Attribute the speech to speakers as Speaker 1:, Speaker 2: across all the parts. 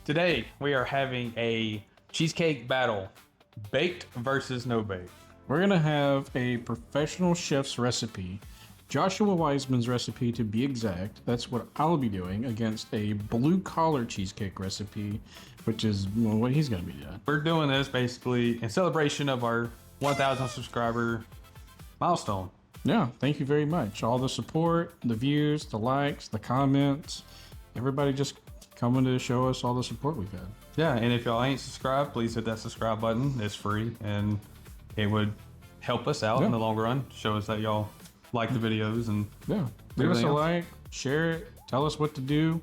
Speaker 1: Today we are having a cheesecake battle, baked versus no bake.
Speaker 2: We're gonna have a professional chef's recipe, Joshua Weissman's recipe to be exact. That's what I'll be doing against a blue collar cheesecake recipe, which is what he's gonna be doing.
Speaker 1: We're doing this basically in celebration of our 1,000 subscriber milestone.
Speaker 2: Yeah, thank you very much. All the support, the views, the likes, the comments, everybody just coming to show us all the support we've had.
Speaker 1: Yeah, and if y'all ain't subscribed, please hit that subscribe button. It's free and it would help us out in the long run. Show us that y'all like the videos and
Speaker 2: Give us a
Speaker 1: else.
Speaker 2: like, share it, tell us what to do,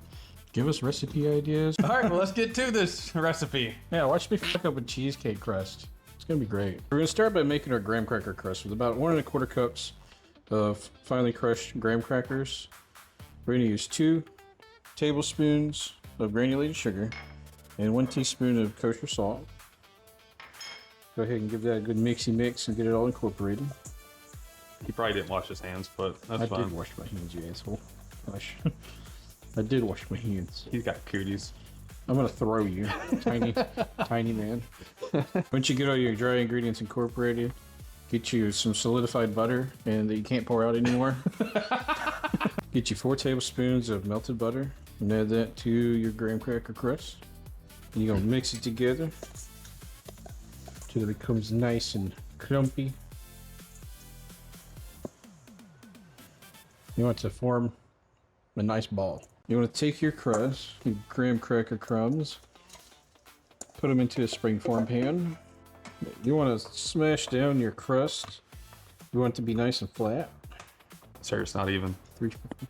Speaker 2: give us recipe ideas.
Speaker 1: all right, well, let's get to this recipe.
Speaker 2: Yeah, watch me fuck up with cheesecake crust. It's gonna be great. We're gonna start by making our graham cracker crust with about 1 1/4 cups of finely crushed graham crackers. We're gonna use 2 tablespoons of granulated sugar and 1 teaspoon of kosher salt. Go ahead and give that a good mixy mix and get it all incorporated.
Speaker 1: He probably didn't wash his hands, but that's
Speaker 2: I
Speaker 1: fine.
Speaker 2: did wash my hands, you asshole. Gosh. I did wash my hands.
Speaker 1: He's got cooties.
Speaker 2: I'm gonna throw you, tiny man. Once you get all your dry ingredients incorporated, get you some solidified butter and that you can't pour out anymore. Get you 4 tablespoons of melted butter and add that to your graham cracker crust. And you're gonna mix it together till it becomes nice and clumpy. You want it to form a nice ball. You want to take your crust, your graham cracker crumbs, put them into a springform pan. You want to smash down your crust. You want it to be nice and flat.
Speaker 1: Sir, it's not even.
Speaker 2: 350.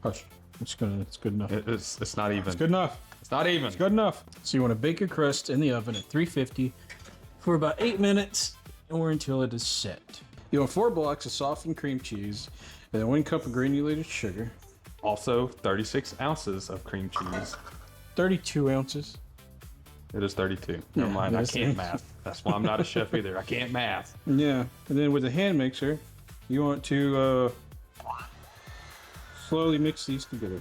Speaker 2: Hush. It's good enough.
Speaker 1: It's not even.
Speaker 2: It's good enough.
Speaker 1: It's not even.
Speaker 2: It's good enough. So you want to bake your crust in the oven at 350 for about 8 minutes or until it is set. You want 4 blocks of softened cream cheese and then 1 cup of granulated sugar.
Speaker 1: Also, 36 ounces of cream cheese.
Speaker 2: 32 ounces.
Speaker 1: It is 32. Never mind, I
Speaker 2: that's
Speaker 1: can't
Speaker 2: it.
Speaker 1: math. That's why I'm not a chef either. I can't math.
Speaker 2: Yeah, and then with the hand mixer, you want to slowly mix these together.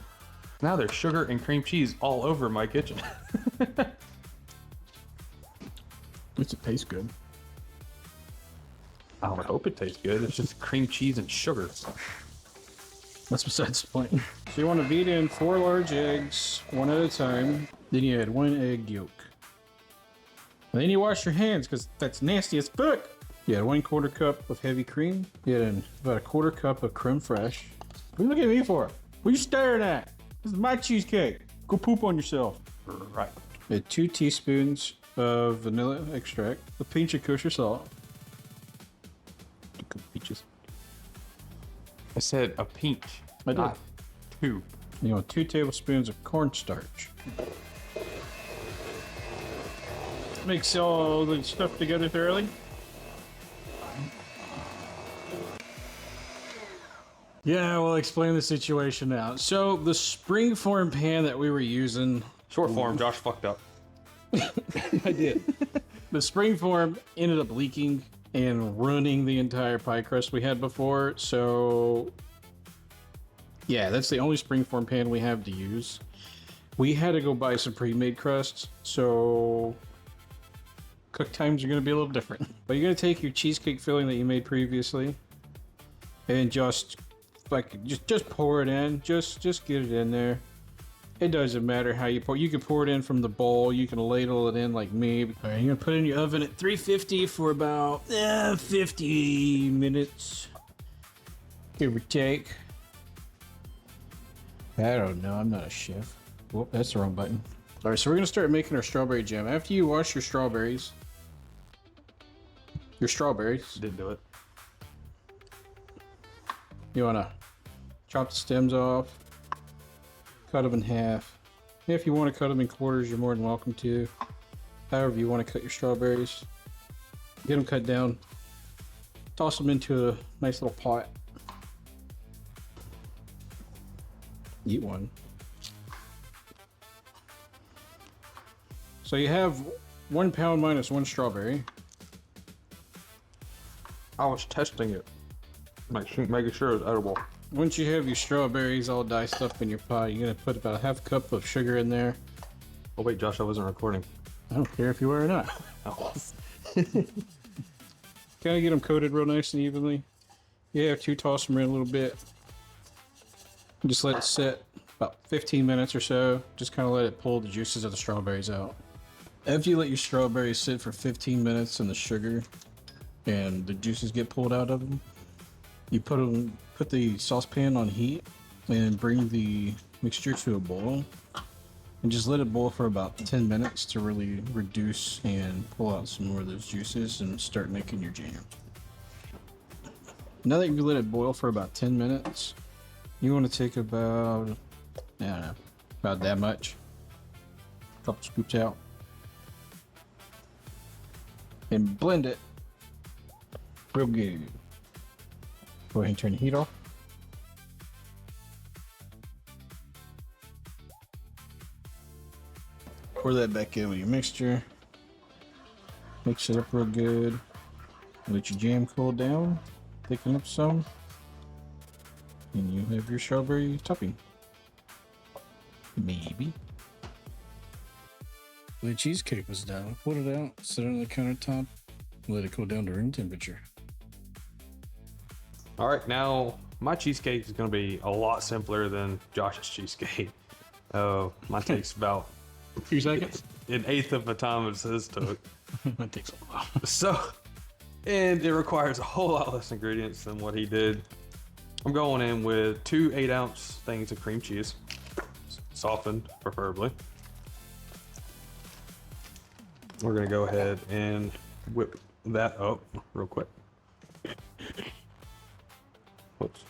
Speaker 1: Now there's sugar and cream cheese all over my kitchen.
Speaker 2: At least it tastes good.
Speaker 1: I would hope it tastes good. It's just cream cheese and sugar.
Speaker 2: That's besides the point. So you want to beat in 4 large eggs, 1 at a time. Then you add 1 egg yolk. And then you wash your hands because that's nasty as fuck. You add 1/4 cup of heavy cream. You add in about 1/4 cup of creme fraiche. What are you looking at me for? What are you staring at? This is my cheesecake. Go poop on yourself.
Speaker 1: Right.
Speaker 2: Add 2 teaspoons of vanilla extract, a pinch of kosher salt.
Speaker 1: Peaches. I said a pinch.
Speaker 2: I did.
Speaker 1: Not 2.
Speaker 2: You want 2 tablespoons of cornstarch. Mix all the stuff together thoroughly. Yeah, we'll explain the situation now. So the springform pan that we were using,
Speaker 1: Short form, Josh fucked up.
Speaker 2: I did. The springform ended up leaking and ruining the entire pie crust we had before. So yeah, that's the only springform pan we have to use. We had to go buy some pre-made crusts, so cook times are going to be a little different. But you're going to take your cheesecake filling that you made previously and just pour it in. Just get it in there. It doesn't matter how you pour. You can pour it in from the bowl. You can ladle it in like me. All right, you're going to put it in your oven at 350 for about 50 minutes. Give or take. I don't know. I'm not a chef. Whoop, that's the wrong button. All right, so we're going to start making our strawberry jam. After you wash your strawberries,
Speaker 1: Didn't do it.
Speaker 2: you want to chop the stems off, cut them in half. If you want to cut them in quarters, you're more than welcome to. However you want to cut your strawberries. Get them cut down. Toss them into a nice little pot. Eat one. So you have 1 pound minus 1 strawberry.
Speaker 1: I was testing it. Making sure it's edible.
Speaker 2: Once you have your strawberries all diced up in your pot, you're gonna put about a half cup of sugar in there.
Speaker 1: Oh wait, Josh, I wasn't recording.
Speaker 2: I don't care if you were or not.
Speaker 1: Oh.
Speaker 2: Kind of get them coated real nice and evenly. You have to toss them in a little bit. Just let it sit about 15 minutes or so. Just kind of let it pull the juices of the strawberries out. After you let your strawberries sit for 15 minutes in the sugar and the juices get pulled out of them, you put the saucepan on heat and bring the mixture to a boil. And just let it boil for about 10 minutes to really reduce and pull out some more of those juices and start making your jam. Now that you've let it boil for about 10 minutes, you want to take about, I don't know, about that much. A couple scoops out. And blend it real good. Go ahead and turn the heat off. Pour that back in with your mixture. Mix it up real good. Let your jam cool down. Thicken up some. And you have your strawberry topping. Maybe. The cheesecake was done. Put it out, set it on the countertop, let it cool down to room temperature.
Speaker 1: All right, now my cheesecake is going to be a lot simpler than Josh's cheesecake. Mine takes about
Speaker 2: 2 seconds?
Speaker 1: an eighth of the time as his took.
Speaker 2: That takes a while.
Speaker 1: So, and it requires a whole lot less ingredients than what he did. I'm going in with 2 8-ounce things of cream cheese, softened preferably. We're gonna go ahead and whip that up real quick. Whoops.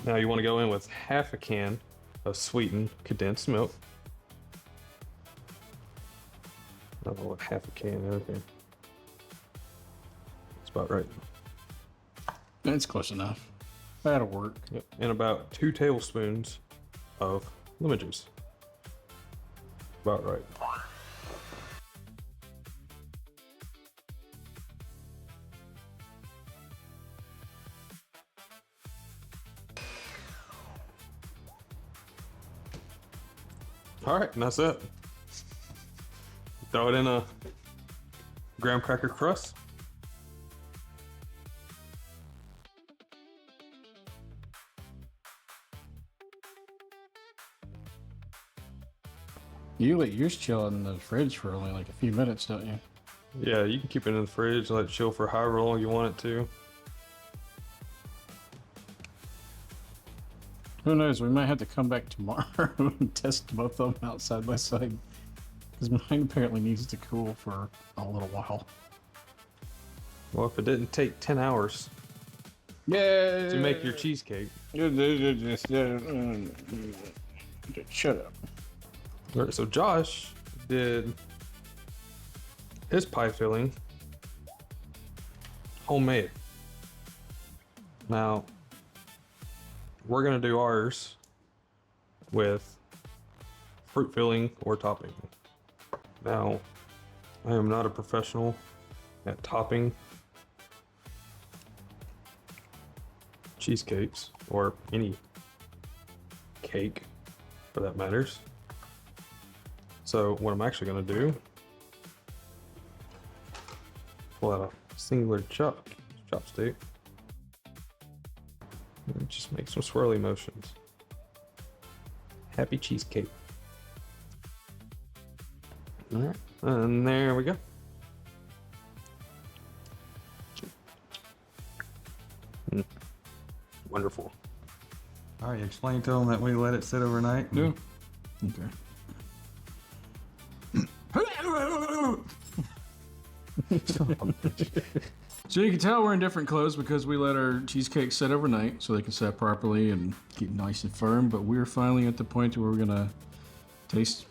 Speaker 1: Now you want to go in with half a can of sweetened condensed milk. I don't know what half a can is. Okay. That's about right.
Speaker 2: That's close enough. That'll work.
Speaker 1: Yep. And about 2 tablespoons of lemon juice. About right. All right, and that's it. Throw it in a graham cracker crust.
Speaker 2: You let yours chill in the fridge for only like a few minutes, don't you?
Speaker 1: Yeah, you can keep it in the fridge, let it chill for however long you want it to.
Speaker 2: Who knows? We might have to come back tomorrow and test both of them out side by side. Because mine apparently needs to cool for a little while.
Speaker 1: Well, if it didn't take 10 hours
Speaker 2: Yeah.
Speaker 1: to make your cheesecake.
Speaker 2: Shut up.
Speaker 1: All right, so Josh did his pie filling homemade. Now, we're gonna do ours with fruit filling or topping. Now, I am not a professional at topping cheesecakes or any cake for that matters. So what I'm actually gonna do, pull out a singular chopstick, and just make some swirly motions. Happy cheesecake. All right, and there we go. Wonderful. All right, explain to them that we let it sit overnight.
Speaker 2: Yeah. Okay. So you can tell we're in different clothes because we let our cheesecake set overnight so they can set properly and get nice and firm. But we're finally at the point where we're gonna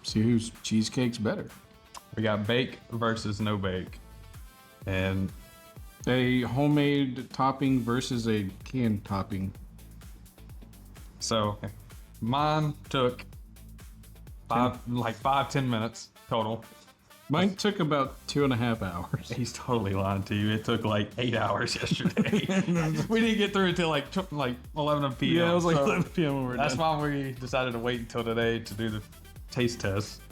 Speaker 2: see whose cheesecake's better.
Speaker 1: We got bake versus no bake, and
Speaker 2: A homemade topping versus a canned topping.
Speaker 1: so mine took 5-10 minutes total.
Speaker 2: Mine took about 2.5 hours.
Speaker 1: He's totally lying to you. It took like 8 hours yesterday. We didn't get through until like 11 p.m.
Speaker 2: Yeah, it was like
Speaker 1: so
Speaker 2: 11 p.m. when we were
Speaker 1: that's
Speaker 2: done.
Speaker 1: why we decided to wait until today to do the taste test.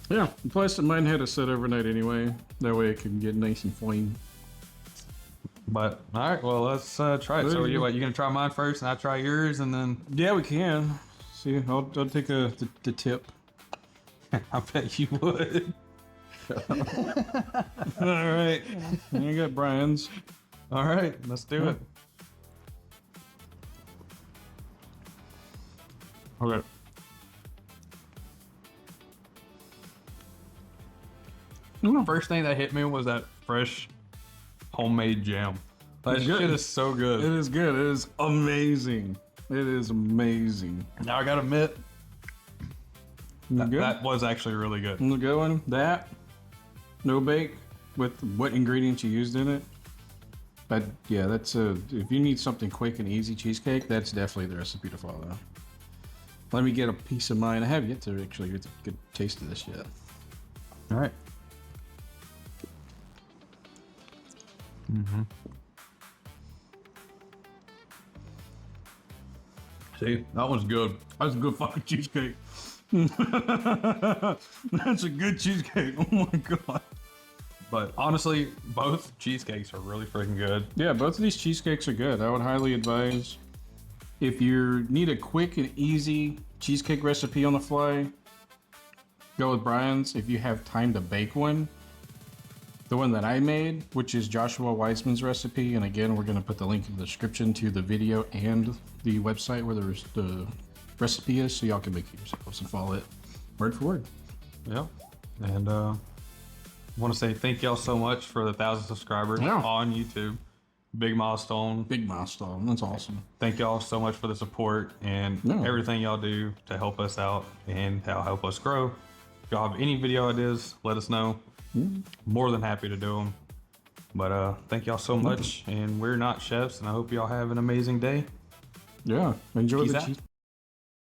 Speaker 2: Yeah, plus mine had to sit overnight anyway. That way it can get nice and fine.
Speaker 1: But all right, well let's try it. So you gonna try mine first, and I try yours, and then
Speaker 2: Yeah, we can. See, I'll take the tip.
Speaker 1: I bet you would.
Speaker 2: All right, you got Bryan's.
Speaker 1: All right, let's do it. Okay. The first thing that hit me was that fresh homemade jam. That
Speaker 2: It's good.
Speaker 1: shit is so good.
Speaker 2: It is good. It is amazing. It is amazing.
Speaker 1: Now I gotta admit,
Speaker 2: Good.
Speaker 1: that was actually really good.
Speaker 2: The good one. That no bake with what ingredients you used in it. But yeah, that's if you need something quick and easy cheesecake, that's definitely the recipe to follow. Let me get a piece of mine. I have yet to actually get a good taste of this yet.
Speaker 1: All right. See, that one's good.
Speaker 2: That's a good fucking cheesecake. That's a good cheesecake. Oh my god.
Speaker 1: But honestly, both cheesecakes are really freaking good.
Speaker 2: Yeah, both of these cheesecakes are good. I would highly advise if you need a quick and easy cheesecake recipe on the fly, go with Bryan's. If you have time to bake one, the one that I made, which is Joshua Weissman's recipe, and again, we're going to put the link in the description to the video and the website where the recipe is, so y'all can make it yourselves and follow it word for word.
Speaker 1: Yeah. And want to say thank y'all so much for the 1,000 subscribers
Speaker 2: Yeah.
Speaker 1: on YouTube. Big milestone.
Speaker 2: Big milestone. That's awesome.
Speaker 1: Thank y'all so much for the support and
Speaker 2: Yeah.
Speaker 1: everything y'all do to help us out and help us grow. If y'all have any video ideas, let us know. More than happy to do them. But thank y'all so much. And we're not chefs, and I hope y'all have an amazing day.
Speaker 2: Yeah. Enjoy
Speaker 1: Peace
Speaker 2: the
Speaker 1: out.
Speaker 2: cheese.